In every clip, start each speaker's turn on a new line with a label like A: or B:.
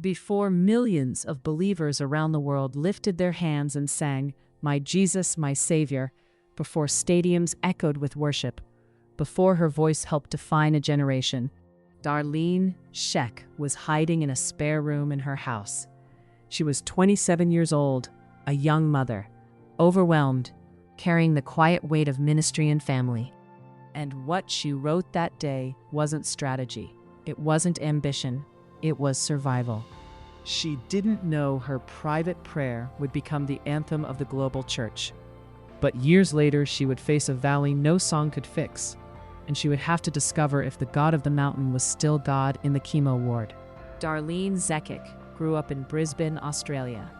A: before millions of believers around the world lifted their hands and sang, "My Jesus, my Savior," before stadiums echoed with worship, before her voice helped define a generation, Darlene Zschech was hiding in a spare room in her house. She was 27 years old, a young mother, overwhelmed, carrying the quiet weight of ministry and family. And what she wrote that day wasn't strategy. It wasn't ambition. It was survival. She didn't know her private prayer would become the anthem of the global church. But years later, she would face a valley no song could fix, and she would have to discover if the God of the mountain was still God in the chemo ward. Darlene Zschech grew up in Brisbane, Australia.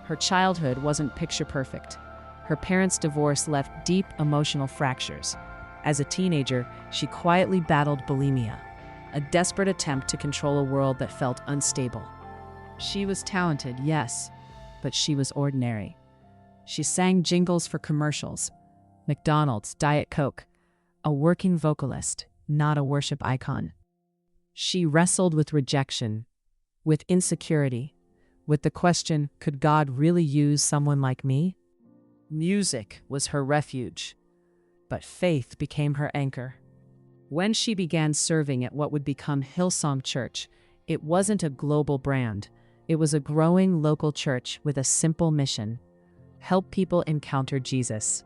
A: Her childhood wasn't picture perfect. Her parents' divorce left deep emotional fractures. As a teenager, she quietly battled bulimia, a desperate attempt to control a world that felt unstable. She was talented, yes, but she was ordinary. She sang jingles for commercials, McDonald's, Diet Coke, a working vocalist, not a worship icon. She wrestled with rejection, with insecurity, with the question, could God really use someone like me? Music was her refuge, but faith became her anchor. When she began serving at what would become Hillsong Church, it wasn't a global brand. It was a growing local church with a simple mission: help people encounter Jesus.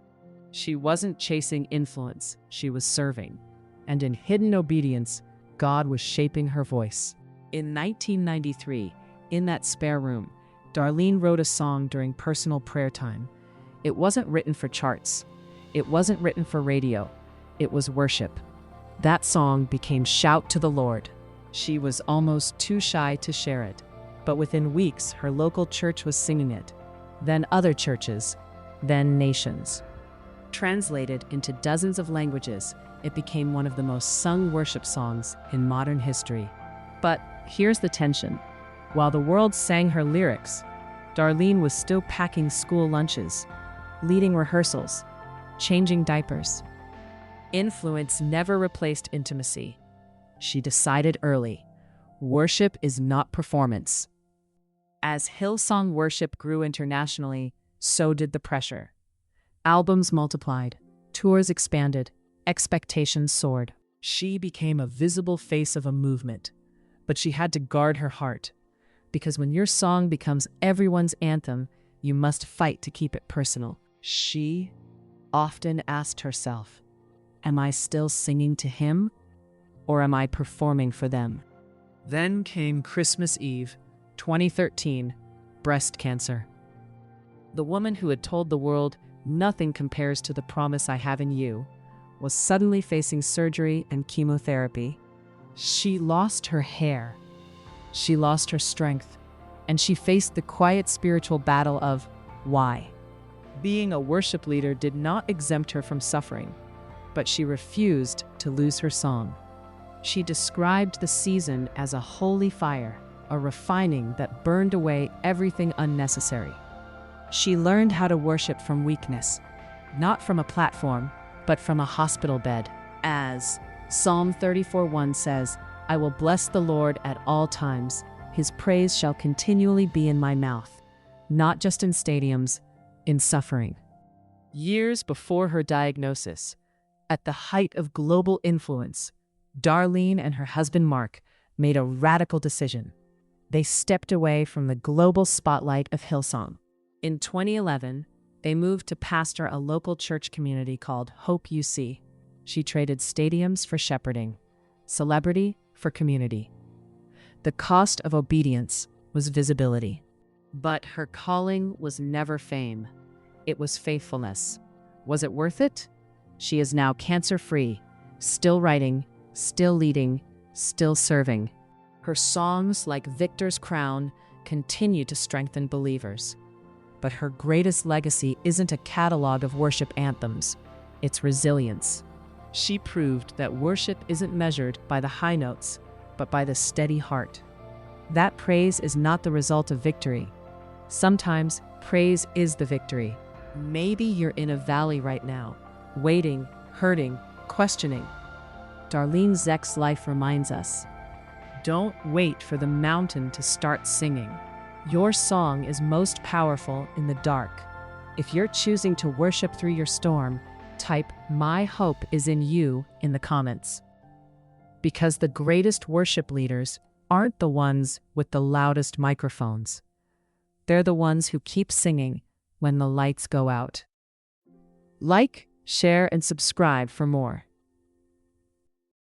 A: She wasn't chasing influence, she was serving. And in hidden obedience, God was shaping her voice. In 1993, in that spare room, Darlene wrote a song during personal prayer time. It wasn't written for charts. It wasn't written for radio. It was worship. That song became Shout to the Lord. She was almost too shy to share it, but within weeks, her local church was singing it. Then other churches, then nations. Translated into dozens of languages, it became one of the most sung worship songs in modern history. But here's the tension. While the world sang her lyrics, Darlene was still packing school lunches, leading rehearsals, changing diapers. Influence never replaced intimacy. She decided early, worship is not performance. As Hillsong worship grew internationally, so did the pressure. Albums multiplied, tours expanded, expectations soared. She became a visible face of a movement, but she had to guard her heart, because when your song becomes everyone's anthem, you must fight to keep it personal. She often asked herself, am I still singing to him, or am I performing for them? Then came Christmas Eve, 2013, breast cancer. The woman who had told the world, nothing compares to the promise I have in you, was suddenly facing surgery and chemotherapy. She lost her hair, she lost her strength, and she faced the quiet spiritual battle of why. Being a worship leader did not exempt her from suffering, but she refused to lose her song. She described the season as a holy fire, a refining that burned away everything unnecessary. She learned how to worship from weakness, not from a platform, but from a hospital bed. As Psalm 34:1 says, I will bless the Lord at all times. His praise shall continually be in my mouth, not just in stadiums, in suffering. Years before her diagnosis, at the height of global influence, Darlene and her husband Mark made a radical decision. They stepped away from the global spotlight of Hillsong. In 2011, they moved to pastor a local church community called Hope UC. She traded stadiums for shepherding, celebrity for community. The cost of obedience was visibility. But her calling was never fame. It was faithfulness. Was it worth it? She is now cancer-free, still writing, still leading, still serving. Her songs, like Victor's Crown, continue to strengthen believers. But her greatest legacy isn't a catalog of worship anthems. It's resilience. She proved that worship isn't measured by the high notes, but by the steady heart. That praise is not the result of victory. Sometimes praise is the victory. Maybe you're in a valley right now, waiting, hurting, questioning. Darlene Zschech's life reminds us, Don't wait for the mountain to start singing. Your song is most powerful in the dark. If you're choosing to worship through your storm, type "My hope is in you" in the comments. Because the greatest worship leaders aren't the ones with the loudest microphones. They're the ones who keep singing when the lights go out. Like, share, and subscribe for more.